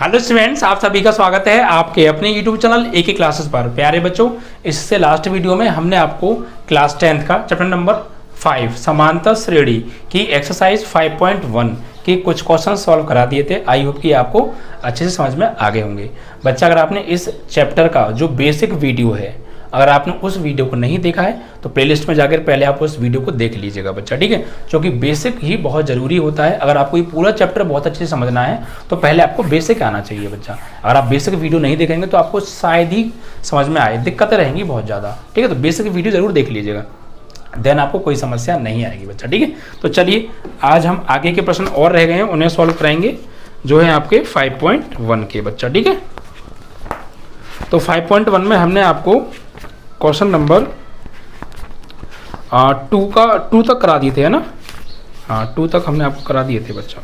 Hello students, आप सभी का स्वागत है आपके अपने यूट्यूब चैनल एक क्लासेस पर। प्यारे बच्चों, इससे लास्ट वीडियो में हमने आपको क्लास 10th का चैप्टर नंबर 5 समांतर श्रेणी की एक्सरसाइज 5.1 के कुछ क्वेश्चन सॉल्व करा दिए थे। आई होप कि आपको अच्छे से समझ में आ गए होंगे। बच्चा, अगर आपने इस चैप्टर का जो बेसिक वीडियो है, अगर आपने उस वीडियो को नहीं देखा है तो प्लेलिस्ट में जाकर पहले आप उस वीडियो को देख लीजिएगा बच्चा, ठीक है। क्योंकि बेसिक ही बहुत ज़रूरी होता है। अगर आपको ये पूरा चैप्टर बहुत अच्छे से समझना है तो पहले आपको बेसिक आना चाहिए बच्चा। अगर आप बेसिक वीडियो नहीं देखेंगे तो आपको शायद ही समझ में आए, दिक्कतें रहेंगी बहुत ज़्यादा, ठीक है। तो बेसिक वीडियो ज़रूर देख लीजिएगा, देन आपको कोई समस्या नहीं आएगी बच्चा, ठीक है। तो चलिए, आज हम आगे के प्रश्न और रह गए हैं, उन्हें सॉल्व कराएंगे, जो है आपके 5.1 के बच्चा, ठीक है। तो 5.1 में हमने आपको क्वेश्चन नंबर 2 तक करा दिए थे, है ना। हाँ, 2 तक हमने आपको करा दिए थे बच्चा।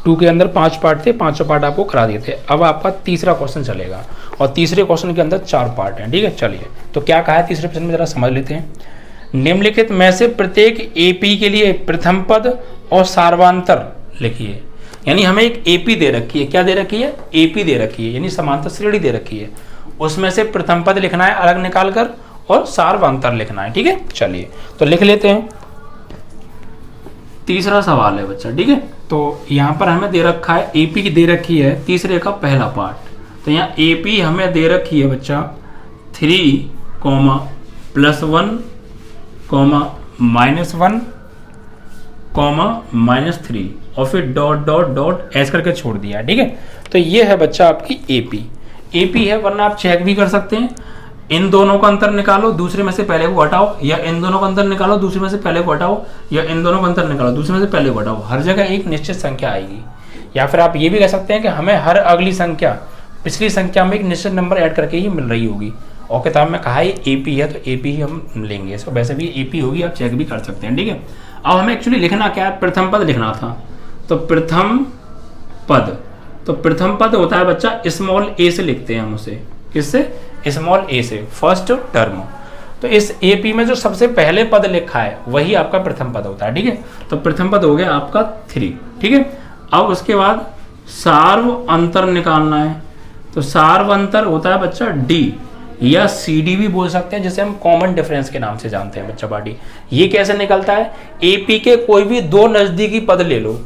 2 के अंदर 5 पार्ट थे, 5 पार्ट आपको करा दिए थे। अब आपका तीसरा क्वेश्चन चलेगा और तीसरे क्वेश्चन के अंदर 4 पार्ट हैं, ठीक है। चलिए, तो क्या कहा है तीसरे प्रश्न में, जरा समझ लेते हैं। निम्नलिखित में से प्रत्येक एपी के लिए प्रथम पद और सार्वंतर लिखिए। यानी हमें एक एपी दे रखी है। क्या दे रखी है? एपी दे रखी है, यानी समांतर श्रेणी दे रखी है। उसमें से प्रथम पद लिखना है अलग निकाल कर और सार्वंतर लिखना है, ठीक है। चलिए, तो लिख लेते हैं। तीसरा सवाल है बच्चा, ठीक है। तो यहाँ पर हमें दे रखा है, एपी की दे रखी है तीसरे का पहला पार्ट। तो यहाँ एपी हमें दे रखी है बच्चा 3, +1, -1, -3 और फिर डॉट डॉट डॉट ऐसे करके छोड़ दिया, ठीक है। तो ये है बच्चा आपकी एपी। एपी है, वरना आप चेक भी कर सकते हैं। इन दोनों का अंतर निकालो, दूसरे में से पहले को हटाओ, या इन दोनों का अंतर निकालो, दूसरे में से पहले को हटाओ, या इन दोनों का अंतर निकालो, दूसरे में से पहले को हटाओ। हर जगह एक निश्चित संख्या आएगी। या फिर आप ये भी कह सकते हैं कि हमें हर अगली संख्या पिछली संख्या में एक निश्चित नंबर ऐड करके ही मिल रही होगी। और किताब में कहा है एपी है, तो एपी ही हम लेंगे इसको। वैसे भी एपी होगी, आप चेक भी कर सकते हैं, ठीक है। अब हमें एक्चुअली लिखना क्या है? प्रथम पद लिखना था। तो प्रथम पद, तो प्रथम पद होता है बच्चा स्मॉल ए से लिखते हैं हम उसे। किससे? स्मॉल ए से, फर्स्ट टर्म। तो इस एपी में जो सबसे पहले पद लिखा है वही आपका प्रथम पद होता है, ठीक है। तो प्रथम पद हो गया आपका 3, ठीक है। अब उसके बाद सार्व अंतर निकालना है। तो सार्व अंतर होता है बच्चा डी, या CD भी बोल सकते हैं, जिसे हम कॉमन डिफरेंस के नाम से जानते हैं बच्चा पार्टी। ये कैसे निकलता है? एपी के कोई भी 2 नजदीकी पद ले लो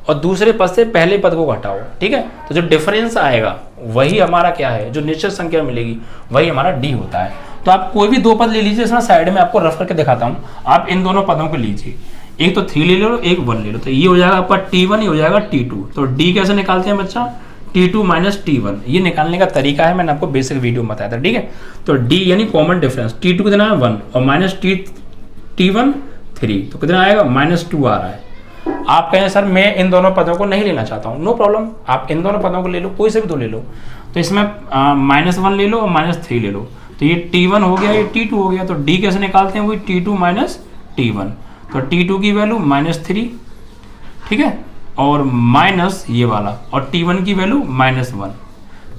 और दूसरे पद से पहले पद को घटाओ, ठीक है। तो जो डिफरेंस आएगा वही हमारा क्या है, जो निश्चित संख्या मिलेगी वही हमारा डी होता है। तो आप कोई भी 2 पद ले लीजिए, इसमें साइड में आपको रफ करके दिखाता हूँ। आप इन दोनों पदों को लीजिए, एक तो 3 ले लो, एक 1 ले लो। तो ये हो जाएगा आपका T1, ये हो जाएगा T2। तो डी कैसे निकालते हैं बच्चा? T2 - T1। ये निकालने का तरीका है, मैंने आपको बेसिक वीडियो में बताया था, ठीक है। तो डी यानी कॉमन डिफरेंस, T2 कितना है 1 और T1 3, तो कितना आएगा -2 आ रहा है। आप कहें सर मैं इन दोनों पदों को नहीं लेना चाहता हूँ, नो प्रॉब्लम, आप इन दोनों पदों को ले लो, कोई से भी 2 ले लो। तो इसमें -1 ले लो और -3 ले लो। तो ये T1 हो गया, ये T2 हो गया। तो डी कैसे निकालते हैं? वही T2 - T1। तो T2 की वैल्यू -3, ठीक है, और माइनस ये वाला, और T1 की वैल्यू -1।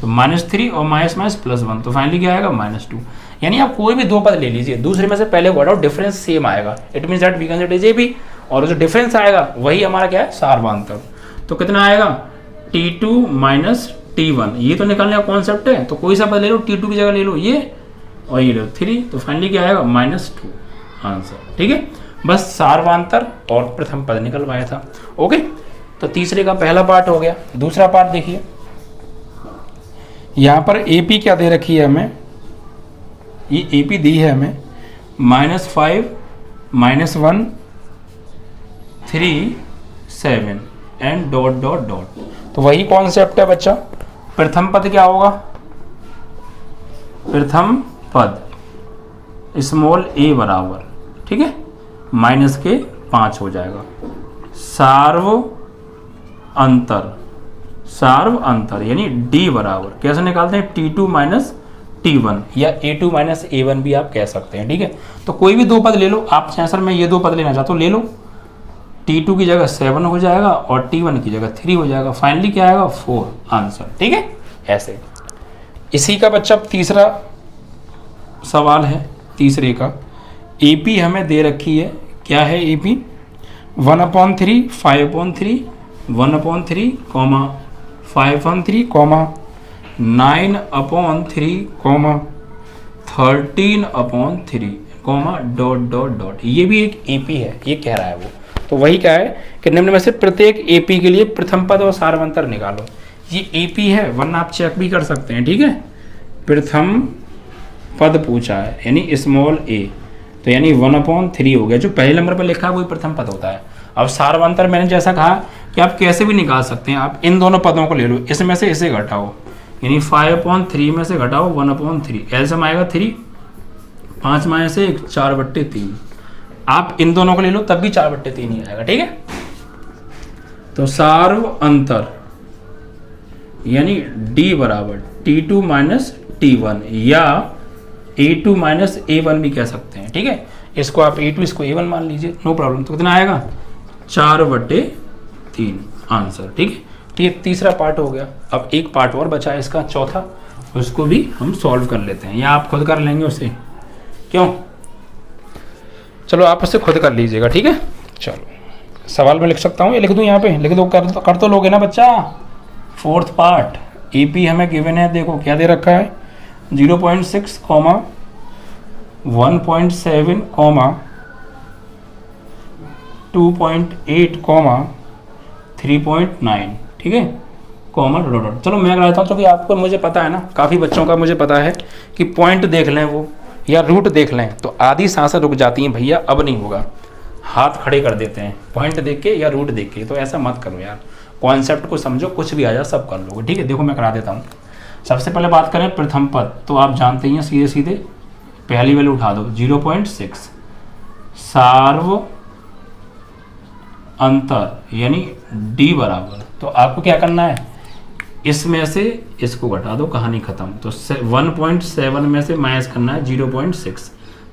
तो -3 और +1, तो फाइनली क्या आएगा? -2। यानी आप कोई भी 2 पद ले लीजिए, दूसरे में से पहले को हटाओ, डिफरेंस सेम आएगा। It means that we can say AB, और जो डिफरेंस आएगा वही हमारा क्या है? सार्वंतर। तो कितना आएगा? T2 - T1। ये तो निकालने का कॉन्सेप्ट है। तो कोई सा पद ले लो, T2 की जगह ले लो ये, और ये लो 3। तो फाइनली क्या आएगा? -2 आंसर, ठीक है। बस सार्वंतर और प्रथम पद निकलवाया था, ओके। तो तीसरे का पहला पार्ट हो गया। दूसरा पार्ट देखिए, यहाँ पर एपी क्या दे रखी है हमें? ये एपी दी है हमें -5, -1, 3, 7 एंड डॉट डॉट डॉट। तो वही कॉन्सेप्ट है बच्चा। प्रथम पद क्या होगा? प्रथम पद स्मॉल ए बराबर, ठीक है, -5 हो जाएगा। सार्व अंतर यानी डी बराबर कैसे निकालते हैं? T2 - T1, या A2 - A1 भी आप कह सकते हैं, ठीक है। तो कोई भी 2 पद ले लो। आप चाहे सर मैं ये 2 पद लेना चाहता हूँ, ले लो। T2 की जगह 7 हो जाएगा और T1 की जगह 3 हो जाएगा। फाइनली क्या आएगा? 4 आंसर, ठीक है। ऐसे इसी का बच्चा तीसरा सवाल है। तीसरे का एपी हमें दे रखी है। क्या है AP? 1/3, 5/3, 1/3, 5/3 comma 9/3 comma 13/3 comma dot dot dot. ये भी एक एपी है, ये कह रहा है वो। तो वही क्या है कि निम्न में से प्रत्येक एपी के लिए प्रथम पद और सार्वंतर निकालो। ये एपी है, वरना आप चेक भी कर सकते हैं, ठीक है। प्रथम पद पूछा है यानी स्मॉल ए, तो यानी 1/3 हो गया। जो पहले नंबर पर लिखा है वही प्रथम पद होता है। अब सार्वंतर मैंने जैसा कहा कि आप कैसे भी निकाल सकते हैं। आप इन दोनों पदों को ले लो, इसमें से इसे घटाओ, यानी 5/3 में से घटाओ 1/3, एलसीएम आएगा 3, 5 में से 1, 4/3। आप इन दोनों को ले लो तब भी 4/3 ही आएगा, ठीक है। तो सार्व अंतर यानी D बराबर T2 माइनस T1 या A2 माइनस A1 भी कह सकते हैं, ठीक है। इसको आप A2 इसको A1 मान लीजिए, नो प्रॉब्लम। तो कितना आएगा 4/3 आंसर, ठीक है। तो ये तीसरा पार्ट हो गया। अब एक पार्ट और बचा है इसका चौथा, उसको भी हम सॉल्व कर लेते हैं या आप खुद कर लेंगे उसे, क्यों? चलो आप उससे खुद कर लीजिएगा, ठीक है। चलो सवाल में लिख सकता हूँ, ये लिख दूँ यहाँ पे, लिख दो, कर तो लोगे ना बच्चा। फोर्थ पार्ट एपी हमें गिवन है, देखो क्या दे रखा है 0.6 कॉमा 1.7 कॉमा 2.8 कॉमा 3.9, ठीक है, कॉमा डॉट डॉट। चलो मैं कराता हूँ, क्योंकि आपको मुझे पता है ना, काफ़ी बच्चों का मुझे पता है कि पॉइंट देख लें वो या रूट देख लें तो आधी सांसें रुक जाती हैं, भैया अब नहीं होगा, हाथ खड़े कर देते हैं पॉइंट देख के या रूट देख के। तो ऐसा मत करो यार, कॉन्सेप्ट को समझो, कुछ भी आ जाए सब कर लोगे, ठीक है। देखो मैं करा देता हूँ। सबसे पहले बात करें प्रथम पद, तो आप जानते ही हैं सीधे सीधे पहली वैल्यू उठा दो 0.6, सार्व अंतर यानी D बराबर, तो आपको क्या करना है, इसमें से इसको घटा दो, कहानी खत्म। तो 1.7 में से माइनस करना है 0.6।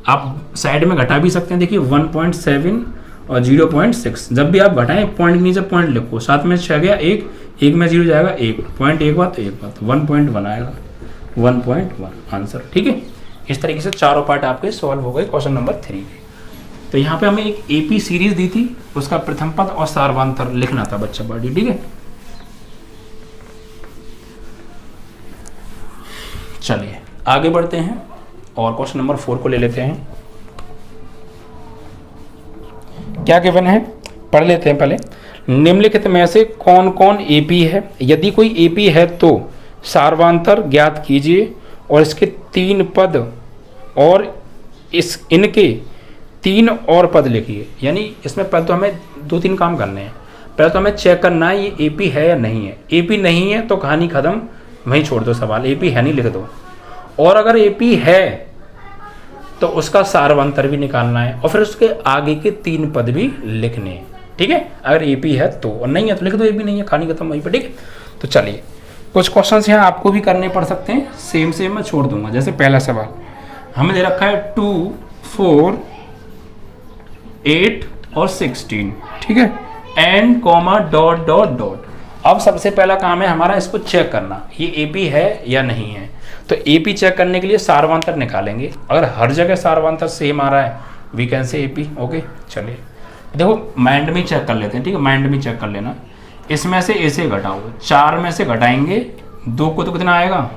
आप साइड में घटा भी सकते हैं, देखिए 1.7 और 0.6। जब भी आप घटाएं पॉइंट के नीचे पॉइंट लिखो, 7 में 6 गया 1, 1 में 0 जाएगा 1 पॉइंट, एक बात तो एक बात 1.1 आएगा, 1.1 आंसर, ठीक है। इस तरीके से चारों पार्ट आपके सॉल्व हो गए क्वेश्चन नंबर 3 के। तो यहाँ पे हमें एक एपी सीरीज दी थी, उसका प्रथम पद और सार्वंतर लिखना था बच्चा बॉडी, ठीक है। चलिए आगे बढ़ते हैं और क्वेश्चन नंबर 4 को ले लेते हैं। क्या गिवन है पढ़ लेते हैं पहले। निम्नलिखित में से कौन कौन एपी है? यदि कोई एपी है तो सार्वंतर ज्ञात कीजिए और इसके 3 पद और इनके 3 और पद लिखिए। यानी इसमें पहले तो हमें 2-3 काम करने हैं। पहले तो हमें चेक करना है ये एपी है या नहीं है। एपी नहीं है तो कहानी खत्म, वहीं छोड़ दो सवाल, एपी है नहीं लिख दो। और अगर एपी है तो उसका सार्वंतर भी निकालना है और फिर उसके आगे के 3 पद भी लिखने हैं, ठीक है। अगर एपी है तो, और नहीं है तो लिख दो एपी नहीं है, कहानी खत्म वहीं पर, ठीक है। तो चलिए कुछ क्वेश्चंस यहाँ आपको भी करने पड़ सकते हैं, सेम सेम मैं छोड़ दूंगा। जैसे पहला सवाल हमें दे रखा है 2, 4, 8 और 16, ठीक है, and comma dot dot dot. अब सबसे पहला काम है हमारा इसको चेक करना, ये एपी है या नहीं है। तो एपी चेक करने के लिए सार्वंतर निकालेंगे। अगर हर जगह सार्वंतर सेम आ रहा है we can say AP, okay. चलिए देखो माइंड में चेक कर लेते हैं, ठीक है, माइंड में चेक कर लेना। इसमें से ऐसे घटाओ, 4 में से घटाएंगे 2 को तो कितना आएगा,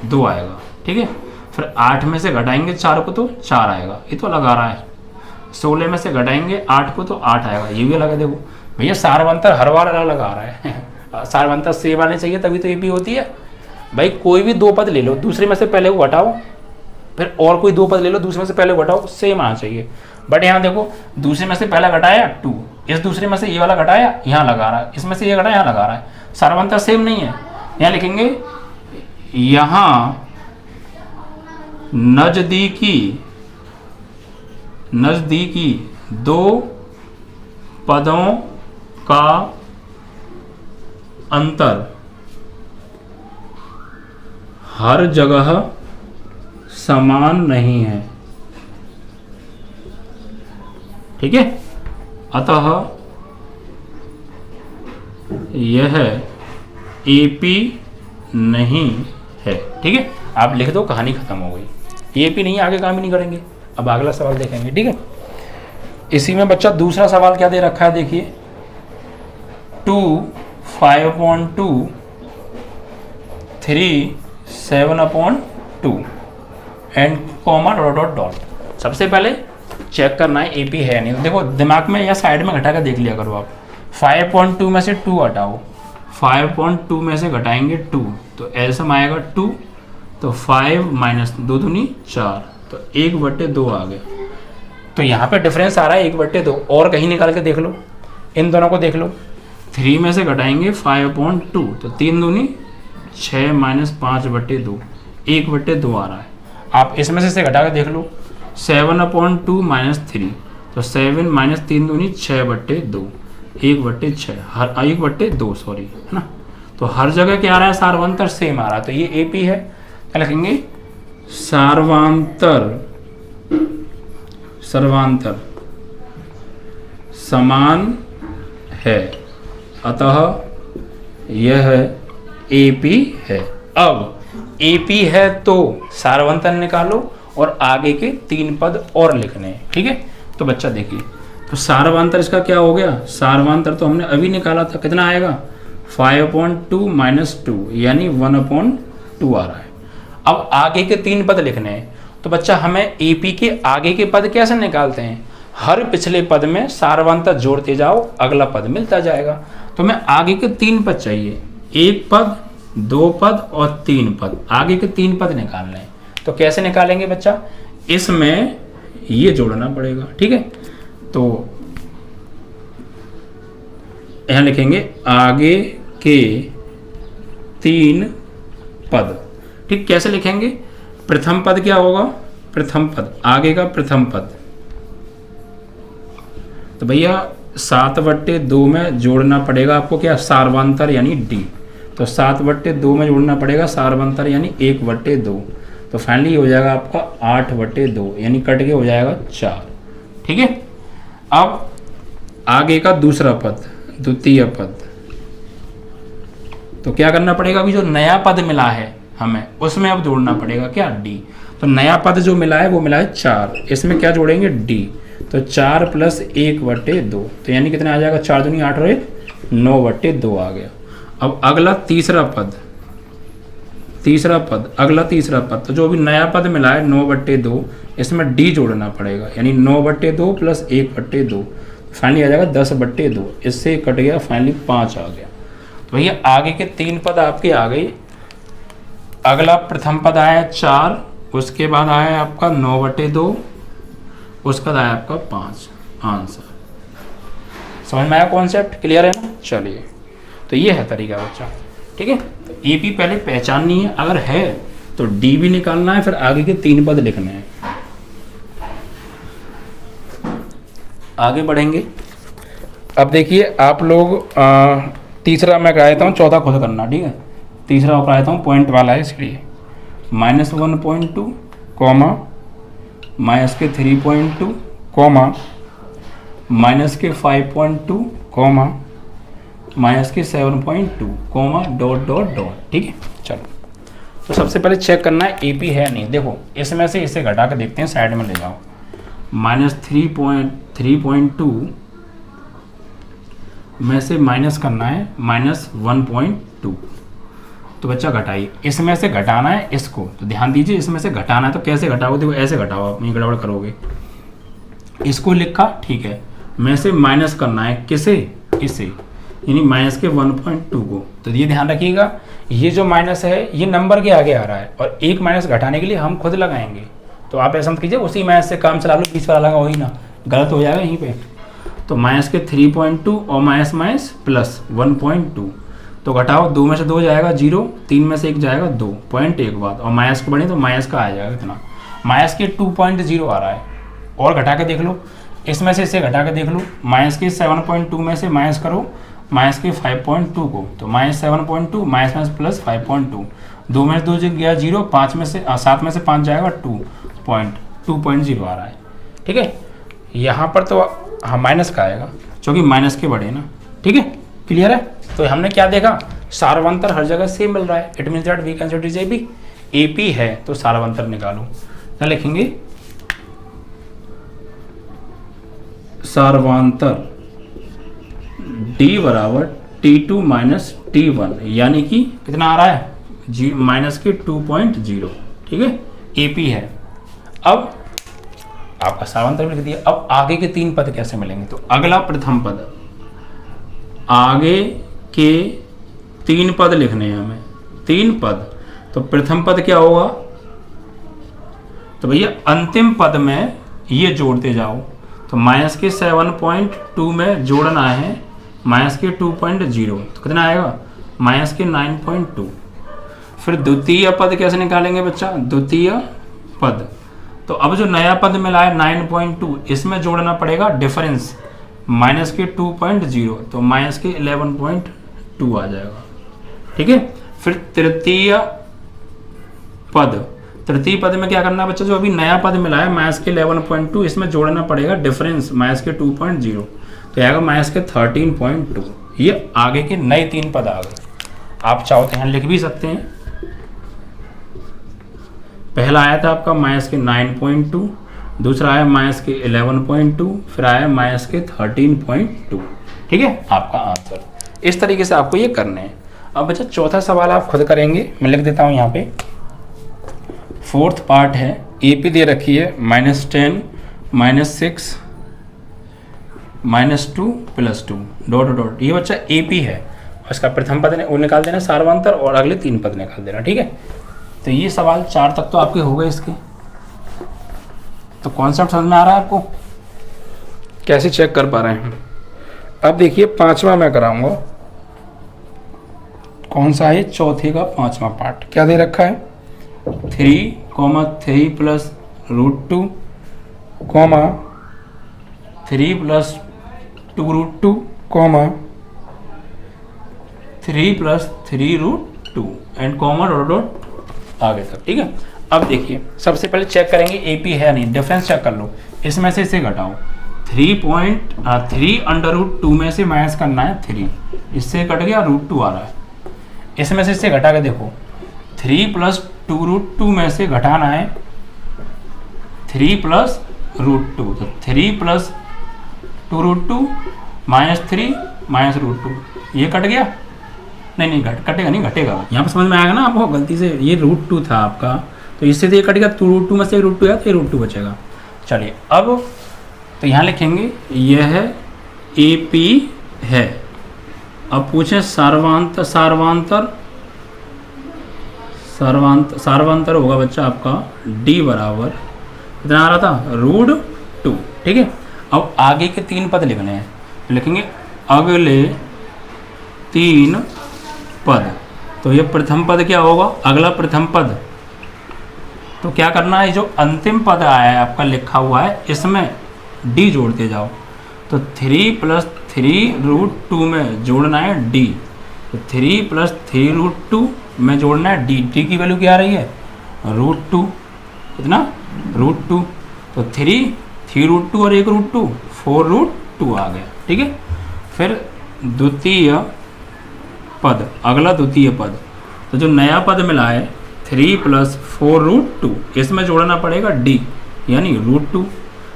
2 आएगा, ठीक है। फिर 8 में से घटाएंगे 4 को तो 4 आएगा, ये तो अलग आ रहा है। 16 में से घटाएंगे 8 को तो 8 आएगा, ये भी अलग है। देखो भैया सार्वंतर हर बार अलग आ रहा है सार्वंतर सेम आने चाहिए तभी तो एपी होती है भाई। कोई भी 2 पद ले लो, दूसरे में से पहले को घटाओ, फिर और कोई 2 पद ले लो, दूसरे में से पहले घटाओ, सेम आना चाहिए। बट यहाँ देखो दूसरे में से पहला घटाया 2, इस दूसरे में से ये वाला घटाया यहाँ लगा रहा है, इसमें से ये घटाया यहाँ लगा रहा है, सार्वंतर सेम नहीं है। यहाँ लिखेंगे यहाँ नजदीकी 2 पदों का अंतर हर जगह समान नहीं है, ठीक है। अतः यह एपी नहीं है, ठीक है। आप लिख दो, कहानी खत्म हो गई। एपी नहीं, आगे काम ही नहीं करेंगे। अब अगला सवाल देखेंगे, ठीक है। इसी में बच्चा दूसरा सवाल क्या दे रखा है, देखिए 2, 5/2 3 7/2 and comma dot dot dot. सबसे पहले चेक करना है एपी है नहीं। तो देखो दिमाग में या साइड में घटा कर देख लिया करो आप। 5.2 में से 2 हटाओ, 5.2 में से घटाएंगे 2 तो एलसीएम आएगा 2, तो 5 माइनस 2 दूनी 4, तो 1/2 आ गया। तो यहाँ पे डिफरेंस आ रहा है 1/2, और कहीं निकाल के देख लो, इन दोनों को देख लो। 3 में से घटाएंगे 5/2 तो 3 दूनी 6 माइनस 5/2, 1/2 आ रहा है। आप इसमें से घटा के देख लो, 7/2 माइनस 3 तो 7 माइनस 3 दूनी 6/2, 1/6 हर 1/2 सॉरी, है ना। तो हर जगह क्या आ रहा है, सार्वंतर सेम आ रहा है। तो ये एपी है, क्या लिखेंगे, सार्वांतर समान है, अतः यह एपी है। अब एपी है तो सार्वंतर निकालो और आगे के 3 पद और लिखने हैं, ठीक है। तो बच्चा देखिए, तो सार्वांतर इसका क्या हो गया, सार्वांतर तो हमने अभी निकाला था, कितना आएगा 5/2 माइनस 2 यानी 1/2 आ रहा है। अब आगे के 3 पद लिखने हैं, तो बच्चा हमें एपी के आगे के पद कैसे निकालते हैं, हर पिछले पद में सार्वांतर जोड़ते जाओ, अगला पद मिलता जाएगा। तो हमें आगे के 3 पद चाहिए, 1 पद 2 पद और 3 पद, आगे के 3 पद निकालने हैं। तो कैसे निकालेंगे बच्चा, इसमें ये जोड़ना पड़ेगा, ठीक है। तो यहां लिखेंगे आगे के 3 पद, ठीक। कैसे लिखेंगे, प्रथम पद क्या होगा, प्रथम पद आगे का प्रथम पद, तो भैया 7/2 में जोड़ना पड़ेगा आपको क्या, सार्वांतर यानी डी। तो 7/2 में जोड़ना पड़ेगा सार्वांतर यानी 1/2, तो फाइनली हो जाएगा आपका 8/2 यानी कट के हो जाएगा 4, ठीक है। अब आगे का दूसरा पद, द्वितीय पद, तो क्या करना पड़ेगा, अभी जो नया पद मिला है हमें उसमें अब जोड़ना पड़ेगा क्या, डी। तो नया पद जो मिला है वो मिला है 4, इसमें क्या जोड़ेंगे, डी। तो 4 + 1/2 तो यानी कितना आ जाएगा, 4 दूनी 8 और 1 9/2 आ गया। अब अगला तीसरा पद, अगला तीसरा पद, तो जो अभी नया पद मिला है 9/2 इसमें डी जोड़ना पड़ेगा, यानी 9/2 + 1/2 फाइनली आ जाएगा 10/2, इससे कट गया, फाइनली 5 आ गया। तो भैया आगे के 3 पद आपके आ गए। अगला प्रथम पद आया 4, उसके बाद आया आपका 9/2, उसका आया आपका 5 आंसर। समझ में आया कॉन्सेप्ट, क्लियर है ना। चलिए, तो ये है तरीका बच्चा, ठीक है। तो एपी पहले पहचाननी है, अगर है तो डी भी निकालना है, फिर आगे के 3 पद लिखने हैं। आगे बढ़ेंगे। अब देखिए आप लोग तीसरा मैं कराता हूँ, चौथा खुद करना, ठीक है। तीसरा कराता हूँ, पॉइंट वाला है इसलिए, -1.2 comma -3.2 comma -5.2 comma -7.2 comma dot dot dot, ठीक है। चलो, तो सबसे पहले चेक करना है एपी है नहीं। देखो इसमें से इसे घटा के देखते हैं, साइड में ले जाओ। -3.2 में से माइनस करना है -1.2, तो बच्चा घटाइए, इसमें से घटाना है इसको। तो ध्यान दीजिए, इसमें से घटाना है तो कैसे घटाओगे, देखो ऐसे घटाओ, आप ये गड़बड़ करोगे। इसको लिखा, ठीक है, में से माइनस करना है किसे, इसे, यानी माइनस के 1.2 को। तो ये ध्यान रखिएगा, ये जो माइनस है ये नंबर के आगे आ रहा है, और एक माइनस घटाने के लिए हम खुद लगाएंगे। तो आप ऐसा मत कीजिए उसी माइनस से काम चला लो, बीच वाला लगा वही ना, गलत हो जाएगा यहीं पे। तो माइनस के 3.2 और माइनस माइनस प्लस 1.2, तो घटाओ, 2 में से 2 जाएगा 0, 3 में से 1 जाएगा 2, पॉइंट एक बात, और माइनस को बढ़े तो माइनस का आ जाएगा इतना, माइनस के 2.0 आ रहा है। और घटा के देख लो, इसमें से इसे घटा के देख लो, माइनस के 7.2 में से माइनस करो माइनस के 5.2 को, तो -7.2 माइनस माइनस प्लस 5.2, 2 में से 2 गया 0, 5 में से 7 में से 5 जाएगा 2.0 आ रहा है, ठीक है। यहाँ पर तो हाँ माइनस का आएगा, क्योंकि माइनस के बड़े ना, ठीक है, क्लियर है। तो हमने क्या देखा, सार्वंतर हर जगह सेम मिल रहा है, it means that we consider is AP. AP है तो सार्वंतर निकालो, क्या लिखेंगे, सार्वांतर D = T2 - T1, यानी कि कितना आ रहा है, माइनस के 2.0, ठीक है, AP है। अब आपका सारवांतर लिख दिया। अब आगे के 3 पद कैसे मिलेंगे? तो अगला प्रथम पद, आगे के 3 पद लिखने हैं हमें, 3 पद। तो प्रथम पद क्या होगा? तो भैया अंतिम पद में ये जोड़ते जाओ। तो माइनस के 7.2 में जोड़ना है माइनस के 2.0, तो कितना आएगा? माइनस के 9.2। फिर द्वितीय पद कैसे निकालेंगे बच्चा? द्वितीय पद, तो अब जो नया पद मिला है 9.2, इसमें जोड़ना पड़ेगा डिफरेंस माइनस के 2.0, तो माइनस के 11.2 आ जाएगा, ठीक है। फिर तृतीय पद में क्या करना है बच्चा? जो अभी नया पद मिला है माइनस के 11.2, इसमें जोड़ना पड़ेगा डिफरेंस माइनस के 2.0, तो आएगा माइनस के 13.2। ये आगे के नए 3 पद आ गए। आप चाहो तो यहाँ लिख भी सकते हैं। पहला आया था आपका माइनस के 9.2, दूसरा आया माइनस के 11.2, फिर आया माइनस के 13.2, ठीक है, आपका आंसर। इस तरीके से आपको ये करने हैं। अब बच्चा चौथा सवाल आप खुद करेंगे, मैं लिख देता हूँ यहाँ पे। 4th पार्ट है, AP दे रखी है -10, -6, -2 +2 डॉट डॉट। ये बच्चा AP है, उसका प्रथम पद वो निकाल देना सारवांतर, और अगले 3 पद निकाल देना, ठीक है। तो ये सवाल 4 तक तो आपके हो गए इसके। तो कॉन्सेप्ट समझ में आ रहा है आपको? कैसे चेक कर पा रहे हैं? अब देखिए 5वां मैं कराऊंगा। कौन सा है? चौथे का 5वां पार्ट। क्या दे रखा है? 3, 3 + √2, 3 + 2√2, 3 + 3√2 एंड कॉमा डॉट डॉट आगे तक, ठीक है। अब देखिए सबसे पहले चेक करेंगे AP है नहीं, डिफरेंस चेक कर लो। इसमें से इसे घटाओ, 3 √2 में से माइनस करना है 3, इससे कट गया √2 आ रहा है। इसमें से इसे घटा के देखो, 3 + 2√2 में से घटाना है 3 + √2, तो 3 + 2√2 -3 -√2, ये कट गया। नहीं कटेगा नहीं, घटेगा। यहाँ पर समझ में आएगा ना आपको? गलती से ये √2 था आपका, तो इससे तो ये कटेगा, 2√2 में से √2 है तो ये √2 बचेगा। चलिए अब तो यहाँ लिखेंगे यह AP है। अब पूछे सारवांतर होगा बच्चा आपका D बराबर कितना आ रहा था? √2, ठीक है। अब आगे के 3 पद लिखने हैं, तो लिखेंगे अगले 3 पद। तो ये प्रथम पद क्या होगा? अगला प्रथम पद, तो क्या करना है? जो अंतिम पद आया है आपका लिखा हुआ है, इसमें D जोड़ते जाओ। तो 3 + 3√2 में जोड़ना है D, तो 3 + 3√2 में जोड़ना है D की वैल्यू क्या आ रही है? √2, कितना? √2, तो 3√2 और 1√2 4√2 आ गया, ठीक है। फिर द्वितीय पद, अगला द्वितीय पद, तो जो नया पद मिला है 3 + 4√2, इसमें जोड़ना पड़ेगा D यानी √2,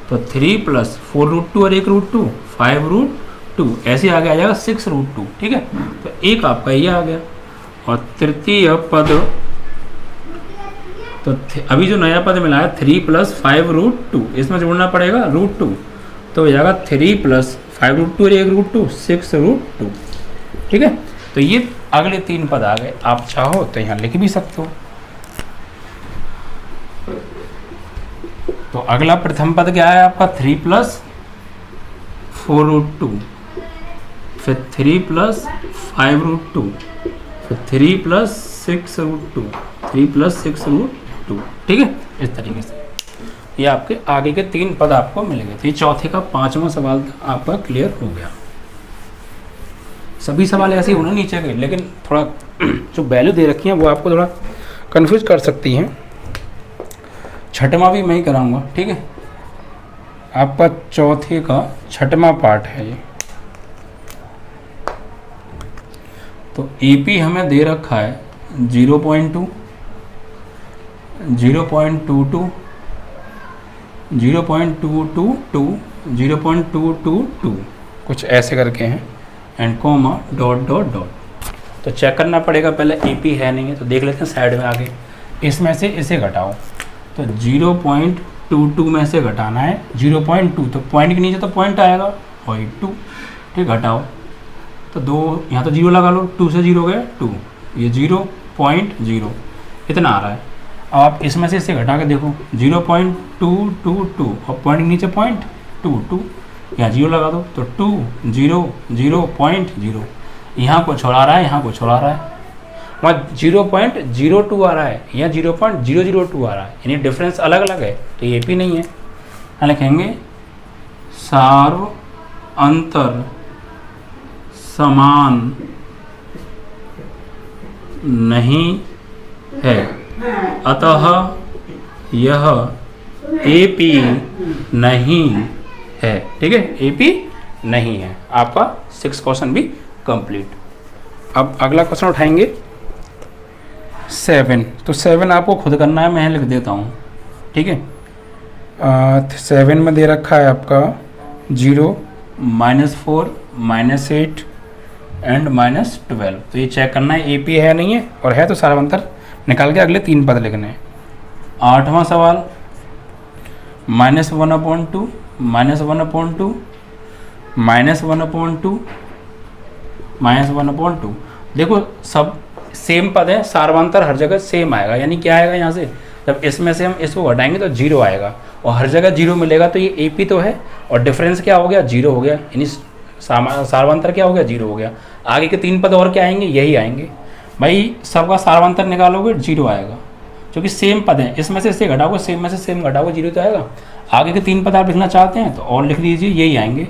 तो 3 + 4√2 और 1√2 5√2, ऐसे आगे आ जाएगा 6√2, ठीक है। तो एक आपका ये आ गया। और तृतीय पद, तो अभी जो नया पद मिला है 3 + 5√2, इसमें जोड़ना पड़ेगा √2, तो हो जाएगा 3 + 5√2 और 1√2 6√2, ठीक है। तो ये अगले 3 पद आ गए। आप चाहो तो यहाँ लिख भी सकते हो। तो अगला प्रथम पद क्या है आपका? 3 + 4√2, फिर 3 + 5√2, फिर 3 + 6√2, 3 + 6√2, ठीक है। इस तरीके से ये आपके आगे के 3 पद आपको मिल गए। तो ये चौथे का 5वां सवाल आपका क्लियर हो गया। सभी सवाल ऐसे ही होने नीचे के, लेकिन थोड़ा जो वैल्यू दे रखी है वो आपको थोड़ा कंफ्यूज कर सकती हैं। छठवां भी मैं ही कराऊंगा, ठीक है। आपका चौथे का 6वां पार्ट है ये। तो AP हमें दे रखा है 0.2, 0.22, 0.222, 0.222, कुछ ऐसे करके हैं, and comma dot dot dot. तो तो चेक करना पड़ेगा पहले AP है नहीं है, तो देख लेते हैं साइड में आगे। इसमें से इसे घटाओ, तो 0.22 में से घटाना है 0.2, तो पॉइंट के नीचे तो पॉइंट आएगा 0.2, ठीक, घटाओ तो 2, यहाँ तो 0 लगा लो, 2 से 0 गया 2, ये 0.0 इतना आ रहा है। अब आप इसमें से इसे घटा के देखो 0.222 और पॉइंट के नीचे 0.22, यहाँ 0 लगा दो तो 2 0 0.0, यहाँ को छोड़ा रहा है, यहाँ को छोड़ा रहा है, वहाँ 0.02 आ रहा है, यहाँ 0.002 आ रहा है, यानी डिफरेंस अलग अलग है, तो ये AP नहीं है। यहाँ लिखेंगे सार्व अंतर समान नहीं है, अतः यह AP नहीं है, ठीक है, AP नहीं है। आपका 6 क्वेश्चन भी कंप्लीट। अब अगला क्वेश्चन उठाएंगे 7। तो 7 आपको खुद करना है, मैं लिख देता हूँ, ठीक है। 7 में दे रखा है आपका 0, -4, -8 एंड -12। तो ये चेक करना है AP है नहीं है, और है तो सारा अंतर निकाल के अगले 3 पद लिखने हैं। 8वां सवाल -1/2, -1/2, -1/2, -1/2। देखो सब सेम पद है, सार्वंतर हर जगह सेम आएगा, यानी क्या आएगा यहाँ से, जब इसमें से हम इसको घटाएंगे तो 0 आएगा, और हर जगह 0 मिलेगा, तो ये AP तो है, और डिफरेंस क्या हो गया 0 हो गया, यानी सार्वंतर क्या हो गया 0 हो गया। आगे के 3 पद और क्या आएंगे, यही आएंगे भाई, सबका सार्वंतर निकालोगे 0 आएगा, क्योंकि सेम पद है, इसमें से इसे घटाओगे, सेम में से सेम घटाओगे 0 तो आएगा। आगे के 3 पद आप लिखना चाहते हैं तो और लिख दीजिए, यही आएंगे,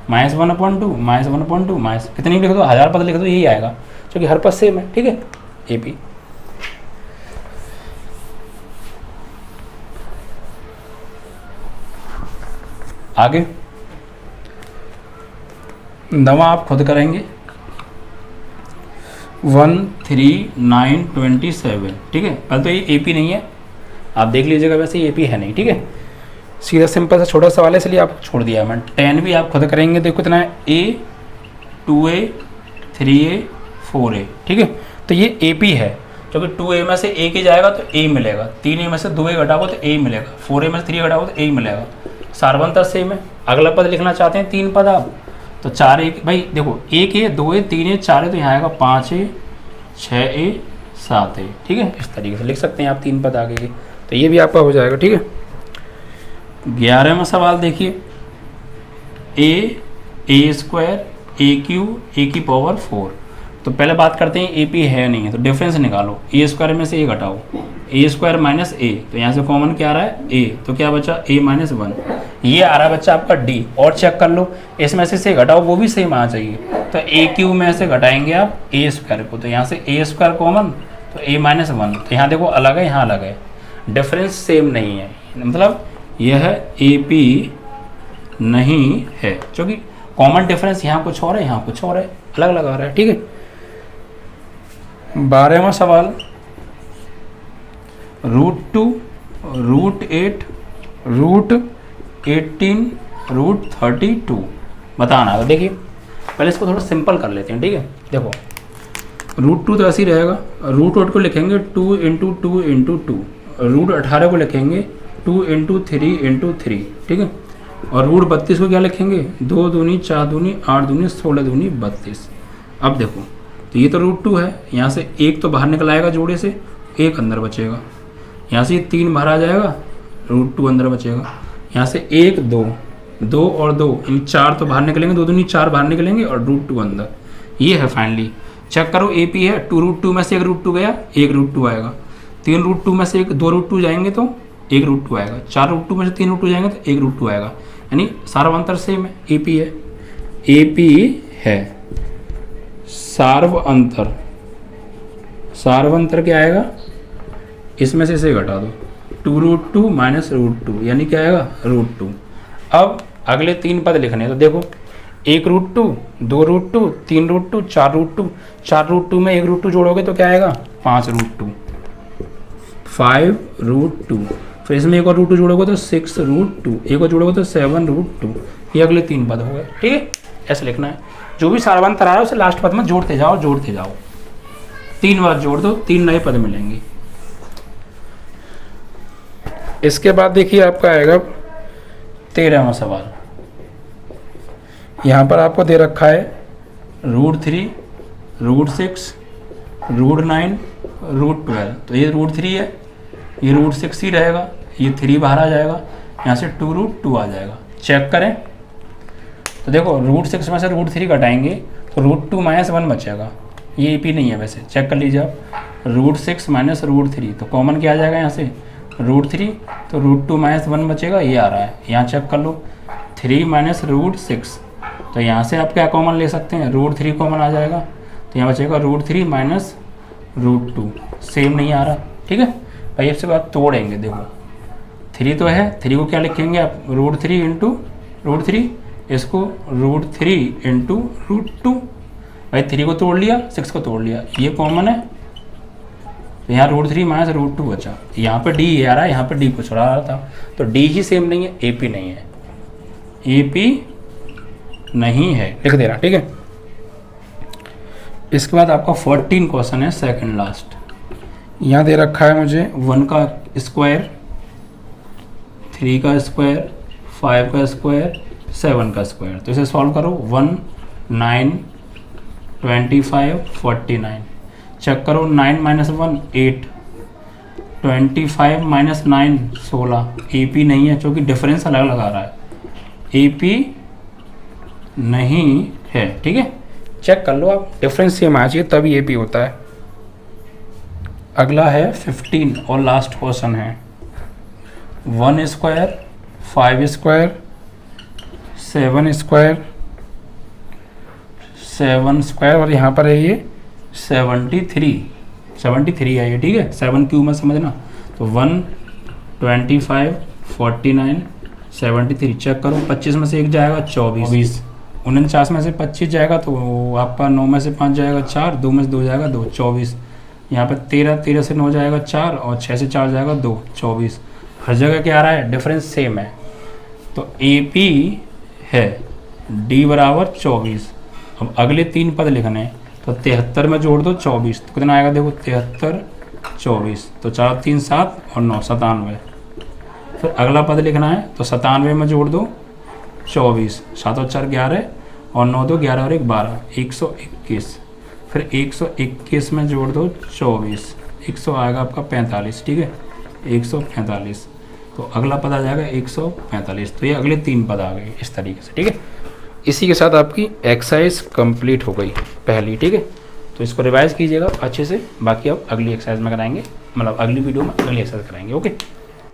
-1/2, -1/2, कितनी लिख दो, 1000 पद लिख दो, यही आएगा, क्योंकि हर पद सेम है, ठीक है, AP। आगे 9 आप खुद करेंगे 1 3 9 27, ठीक है। पहले तो ये AP नहीं है, आप देख लीजिएगा, वैसे ये AP है नहीं, ठीक है। सीधा सिंपल सा छोटा सवाल है, इसलिए आप छोड़ दिया है। मैं 10 भी आप खुद करेंगे, देखो कितना है, A 2A 3A 4A, ठीक है। तो ये AP है, क्योंकि 2A में से 1 ही जाएगा तो A मिलेगा, 3A में से 2A घटाओगे तो A मिलेगा, 4A में से 3 घटाओगे तो A मिलेगा, सार्वंतर सेम है। अगला पद लिखना चाहते हैं 3 पद आप, तो 4A, भाई देखो 1A 2A 3A 4A, तो यहाँ आएगा 5A 6A 7A, ठीक है। इस तरीके से लिख सकते हैं आप 3 पद आगे के, तो ये भी आपका हो जाएगा, ठीक है। 11वां सवाल देखिए, A² AQ A⁴। तो पहले बात करते हैं AP है नहीं है, तो डिफरेंस निकालो, A² में से A घटाओ, A² - A, तो यहाँ से कॉमन क्या आ रहा है A, तो क्या बचा A - 1, ये आ रहा है बच्चा आपका D। और चेक कर लो, इसमें से घटाओ, वो भी सेम आना चाहिए, तो AQ में से घटाएंगे आप A² को, तो यहाँ से A² कॉमन, तो A - 1, तो यहाँ देखो अलग है, यहाँ अलग है, डिफरेंस सेम नहीं है, मतलब यह AP नहीं है, क्योंकि कॉमन डिफरेंस यहाँ कुछ और है, यहाँ कुछ और है, अलग अलग आ रहा है, ठीक है। 12वां सवाल √2 √8 √18 √32 बताना है। देखिए पहले इसको थोड़ा सिंपल कर लेते हैं, ठीक है। देखो √2 तो ऐसे ही रहेगा, √8 को लिखेंगे 2 × 2 × 2, √18 को लिखेंगे 2 × 3 × 3, ठीक है। और √32 को क्या लिखेंगे, 2 दूनी 4 दूनी 8 दूनी 16 दूनी 32। अब देखो, तो ये तो √2 है, यहाँ से 1 तो बाहर निकल आएगा जोड़े से, 1 अंदर बचेगा, यहाँ से 3 बाहर आ जाएगा, √2 अंदर बचेगा, यहाँ से 1 2 2 और 2 इन 4 तो बाहर निकलेंगे, 2 दूनी 4 बाहर निकलेंगे, और √2 अंदर। ये है फाइनली, चेक करो AP है, 2 √2 में से 1 √2 गया, 1 √2 आएगा, 3 √2 में से 2 √2 जाएंगे तो 1 √2 आएगा, 4 √2 में से 3 √2 जाएंगे तो 1 √2 आएगा, यानी सारा अंतर सेम है, AP है, AP है। सार्व अंतर क्या आएगा, इसमें से इसे घटा दो, 2 √2 - √2, यानी क्या आएगा √2। अब अगले 3 पद लिखने हैं, तो देखो 1 √2 2 √2 3 √2 4 √2, 4 √2 में 1 √2 जोड़ोगे तो क्या आएगा 5 √2 5 √2, फिर इसमें एक और √2 जोड़ोगे तो 6 √2, एक और जोड़ोगे तो 7 √2। ये अगले 3 पद हो गए, ठीक है। ऐसे लिखना है, जो भी सार्वंतर आ रहा है उसे लास्ट पद में जोड़ते जाओ। 3 बार जोड़ दो, 3 नए पद मिलेंगे। इसके बाद देखिए आपका आएगा 13वां सवाल। यहाँ पर आपको दे रखा है √3, √6, √9, √12। तो ये √3 है, ये √6 ही रहेगा, ये 3 बाहर आ जाएगा, यहाँ से 2√2 आ जाएगा। चेक करें तो देखो √6 में से √3 घटाएंगे तो √2 - 1 बचेगा। ये एपी नहीं है वैसे, चेक कर लीजिए आप। √6 - √3 तो कॉमन क्या आ जाएगा यहाँ से √3, तो √2 - 1 बचेगा, ये आ रहा है। यहाँ चेक कर लो 3 - √6, तो यहाँ से आप क्या कॉमन ले सकते हैं, √3 कॉमन आ जाएगा, तो यहाँ बचेगा √3 - √2। सेम नहीं आ रहा, ठीक है भाई। इसके बाद तोड़ेंगे, देखो 3 तो है, 3 को क्या लिखेंगे आप √3 × √3, इसको √3 × √2। भाई 3 को तोड़ लिया, 6 को तोड़ लिया, ये कॉमन है, तो यहाँ √3 - √2 बचा। यहाँ पे डी आ रहा है, यहाँ पे डी कुछ रहा था, तो डी ही सेम नहीं है, एपी नहीं है, एपी नहीं है, लिख देना, ठीक है। इसके बाद आपका 14 क्वेश्चन है, सेकंड लास्ट। यहाँ दे रखा है मुझे 1 का स्क्वायर, 3 का स्क्वायर, 5 का स्क्वायर, 7 का स्क्वायर। तो इसे सॉल्व करो 1, 9, 25, 49। चेक करो 9 - 1 8, 25 - 9 16। एपी नहीं है क्योंकि डिफरेंस अलग अलग आ रहा है, एपी नहीं है, ठीक है। चेक कर लो आप, डिफरेंस सेम आ चाहिए तभी एपी होता है। अगला है 15 और लास्ट क्वेश्चन है 1 स्क्वायर, 5 स्क्वायर, 7 स्क्वायर, 7 स्क्वायर, और यहाँ पर है ये 73 है ये, ठीक है। 7 क्यू में समझना, तो 1, 25, 49, 73। चेक करो 25 में से 1 जाएगा 24, 49 में से 25 जाएगा तो आपका 9 में से 5 जाएगा 4, 2 में से 2 जाएगा 2, 24। यहाँ पर 13 से 9 जाएगा 4, और 6 से 4 जाएगा 2, 24। हर जगह क्या आ रहा है, डिफरेंस सेम है, तो AP है D बराबर 24। अब अगले 3 पद लिखने हैं, तो 73 में जोड़ दो 24, तो कितना आएगा देखो 73, 24, तो 4 3 7 और 9 97। फिर अगला पद लिखना है, तो 97 में जोड़ दो 24, 7 और 4 11, और 9 2 11 और 1 12, 121। फिर 121 में जोड़ दो 24, 100 आएगा आपका 45, ठीक है, 145। तो अगला पद आ जाएगा 145। तो ये अगले 3 पद आ गए इस तरीके से, ठीक है। इसी के साथ आपकी एक्सरसाइज कंप्लीट हो गई पहली, ठीक है। तो इसको रिवाइज कीजिएगा अच्छे से, बाकी अब अगली एक्सरसाइज में कराएंगे, मतलब अगली वीडियो में अगली एक्सरसाइज कराएंगे, ओके।